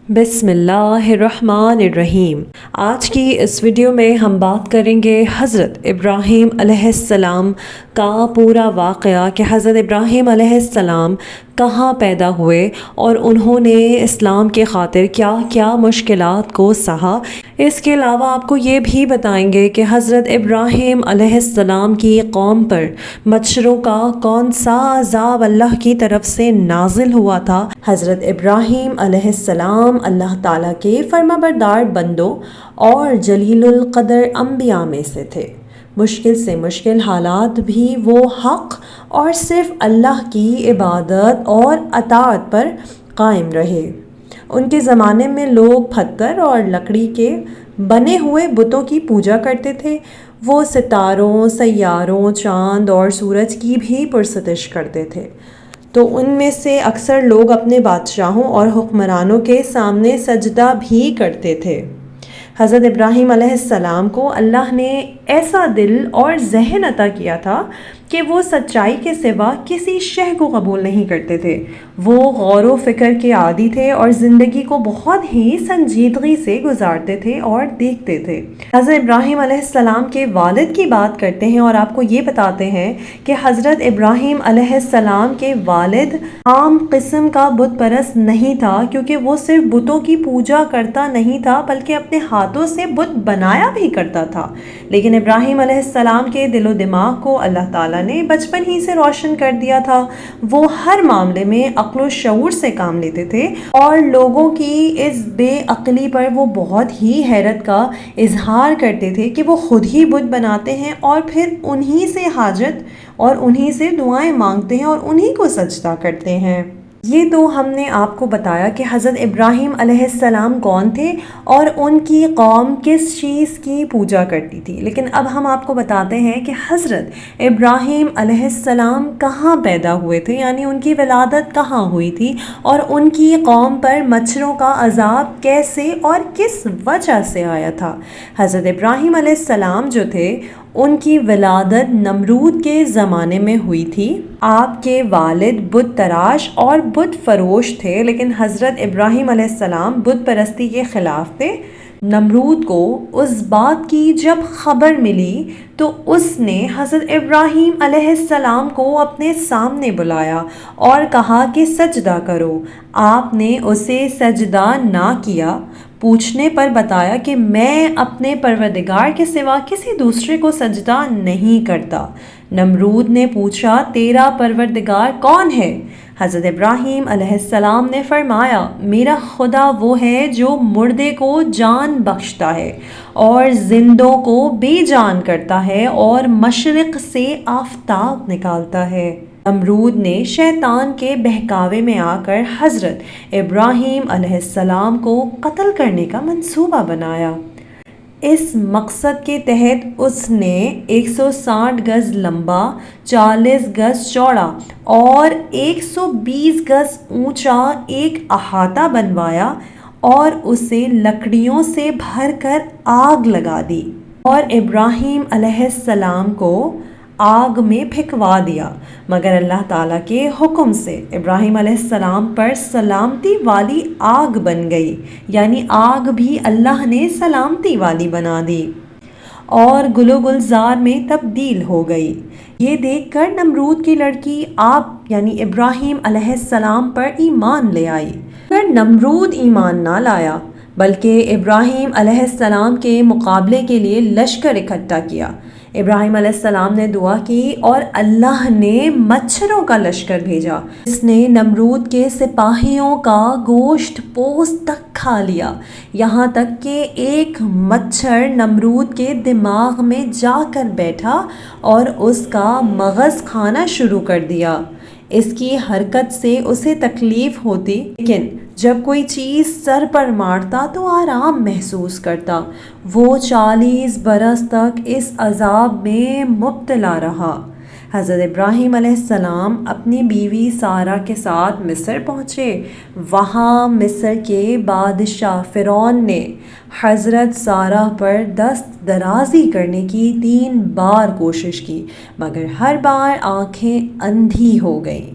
بسم اللہ الرحمن الرحیم۔ آج کی اس ویڈیو میں ہم بات کریں گے حضرت ابراہیم علیہ السلام کا پورا واقعہ کہ حضرت ابراہیم علیہ السلام کہاں پیدا ہوئے اور انہوں نے اسلام کے خاطر کیا کیا مشکلات کو سہا۔ اس کے علاوہ آپ کو یہ بھی بتائیں گے کہ حضرت ابراہیم علیہ السلام کی قوم پر مچھروں کا کون سا عذاب اللہ کی طرف سے نازل ہوا تھا۔ حضرت ابراہیم علیہ السلام اللہ تعالیٰ کے فرمانبردار بندوں اور جلیل القدر انبیاء میں سے تھے۔ مشکل سے مشکل حالات بھی وہ حق اور صرف اللہ کی عبادت اور اطاعت پر قائم رہے۔ ان کے زمانے میں لوگ پتھر اور لکڑی کے بنے ہوئے بتوں کی پوجا کرتے تھے۔ وہ ستاروں، سیاروں، چاند اور سورج کی بھی پرستش کرتے تھے۔ تو ان میں سے اکثر لوگ اپنے بادشاہوں اور حکمرانوں کے سامنے سجدہ بھی کرتے تھے۔ حضرت ابراہیم علیہ السلام کو اللہ نے ایسا دل اور ذہن عطا کیا تھا کہ وہ سچائی کے سوا کسی شے کو قبول نہیں کرتے تھے۔ وہ غور و فکر کے عادی تھے اور زندگی کو بہت ہی سنجیدگی سے گزارتے تھے اور دیکھتے تھے۔ حضرت ابراہیم علیہ السلام کے والد کی بات کرتے ہیں اور آپ کو یہ بتاتے ہیں کہ حضرت ابراہیم علیہ السلام کے والد عام قسم کا بت پرست نہیں تھا، کیونکہ وہ صرف بتوں کی پوجا کرتا نہیں تھا بلکہ اپنے ہاتھوں سے بت بنایا بھی کرتا تھا۔ لیکن ابراہیم علیہ السلام کے دل و دماغ کو اللہ تعالیٰ نے بچپن ہی سے روشن کر دیا تھا۔ وہ ہر معاملے میں عقل و شعور سے کام لیتے تھے اور لوگوں کی اس بے عقلی پر وہ بہت ہی حیرت کا اظہار کرتے تھے کہ وہ خود ہی بت بناتے ہیں اور پھر انہی سے حاجت اور انہی سے دعائیں مانگتے ہیں اور انہی کو سجدہ کرتے ہیں۔ یہ تو ہم نے آپ کو بتایا کہ حضرت ابراہیم علیہ السلام کون تھے اور ان کی قوم کس چیز کی پوجا کرتی تھی۔ لیکن اب ہم آپ کو بتاتے ہیں کہ حضرت ابراہیم علیہ السلام کہاں پیدا ہوئے تھے، یعنی ان کی ولادت کہاں ہوئی تھی اور ان کی قوم پر مچھروں کا عذاب کیسے اور کس وجہ سے آیا تھا۔ حضرت ابراہیم علیہ السلام جو تھے ان کی ولادت نمرود کے زمانے میں ہوئی تھی۔ آپ کے والد بت تراش اور بت فروش تھے، لیکن حضرت ابراہیم علیہ السلام بت پرستی کے خلاف تھے۔ نمرود کو اس بات کی جب خبر ملی تو اس نے حضرت ابراہیم علیہ السلام کو اپنے سامنے بلایا اور کہا کہ سجدہ کرو۔ آپ نے اسے سجدہ نہ کیا۔ پوچھنے پر بتایا کہ میں اپنے پروردگار کے سوا کسی دوسرے کو سجدہ نہیں کرتا۔ نمرود نے پوچھا تیرا پروردگار کون ہے؟ حضرت ابراہیم علیہ السلام نے فرمایا میرا خدا وہ ہے جو مردے کو جان بخشتا ہے اور زندوں کو بے جان کرتا ہے اور مشرق سے آفتاب نکالتا ہے۔ نمرود نے شیطان کے بہکاوے میں آ کر حضرت ابراہیم علیہ السلام کو قتل کرنے کا منصوبہ بنایا۔ اس مقصد کے تحت اس نے 160 گز لمبا، 40 گز چوڑا اور 120 گز اونچا ایک احاطہ بنوایا اور اسے لکڑیوں سے بھر کر آگ لگا دی اور ابراہیم علیہ السلام کو آگ میں پھینکوا دیا، مگر اللہ تعالیٰ کے حکم سے ابراہیم علیہ السلام پر سلامتی والی آگ بن گئی، یعنی آگ بھی اللہ نے سلامتی والی بنا دی اور گل و گلزار میں تبدیل ہو گئی۔ یہ دیکھ کر نمرود کی لڑکی آپ یعنی ابراہیم علیہ السلام پر ایمان لے آئی، مگر نمرود ایمان نہ لایا بلکہ ابراہیم علیہ السلام کے مقابلے کے لیے لشکر اکٹھا کیا۔ ابراہیم علیہ السلام نے دعا کی اور اللہ نے مچھروں کا لشکر بھیجا، اس نے نمرود کے سپاہیوں کا گوشت پوست تک کھا لیا، یہاں تک کہ ایک مچھر نمرود کے دماغ میں جا کر بیٹھا اور اس کا مغز کھانا شروع کر دیا۔ اس کی حرکت سے اسے تکلیف ہوتی، لیکن جب کوئی چیز سر پر مارتا تو آرام محسوس کرتا۔ وہ 40 برس تک اس عذاب میں مبتلا رہا۔ حضرت ابراہیم علیہ السلام اپنی بیوی سارہ کے ساتھ مصر پہنچے۔ وہاں مصر کے بادشاہ فرعون نے حضرت سارہ پر دست درازی کرنے کی 3 بار کوشش کی، مگر ہر بار آنکھیں اندھی ہو گئیں۔